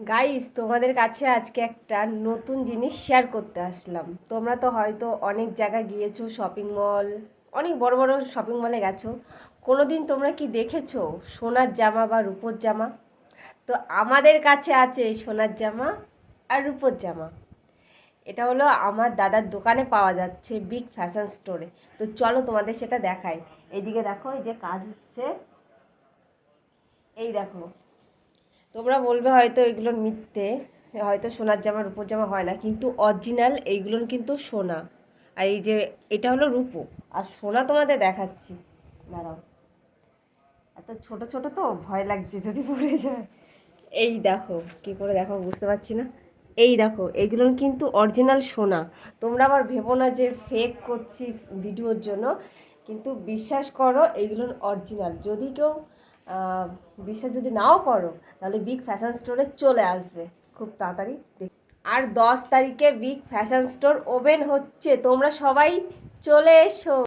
Guys, তোমাদের কাছে আজকে একটা নতুন জিনিস শেয়ার করতে আসলাম। তোমরা তো হয়তো অনেক জায়গায় গিয়েছো, শপিং মল, অনেক বড় বড় শপিং মলে গেছো। কোনো দিন তোমরা কি দেখেছো সোনার জামা বা রূপোর জামা? তো আমাদের কাছে আছে সোনার জামা আর রূপোর জামা। এটা হলো আমার দাদার দোকানে পাওয়া যাচ্ছে, বিগ ফ্যাশন স্টোরে। তো চলো তোমাদের সেটা দেখাই। এইদিকে দেখো, এই যে কাজ হচ্ছে, এই দেখো। তোমরা বলবে হয়তো এগুলোর মিথ্যে, হয়তো সোনার জামা রূপোর জামা হয় না, কিন্তু অরিজিনাল এইগুলোর কিন্তু সোনা। আর এই যে এটা হলো রূপো আর সোনা তোমাদের দেখাচ্ছি। দাঁড়াও, এত ছোট ছোট তো ভয় লাগছে যদি পড়ে যায়। এই দেখো, কি করে দেখো বুঝতে পারছি না। এই দেখো, এইগুলো কিন্তু অরিজিনাল সোনা। তোমরা আবার ভেবো না যে ফেক করছি ভিডিওর জন্য, কিন্তু বিশ্বাস করো এইগুলো অরিজিনাল। যদি কেউ বিশ্বাস যদি নাও করো, তাহলে বিগ ফ্যাশন স্টোরে চলে আসবে খুব তাড়াতাড়ি। আর 10 তারিখে বিগ ফ্যাশন স্টোর ওপেন হচ্ছে, তোমরা সবাই চলে এসো।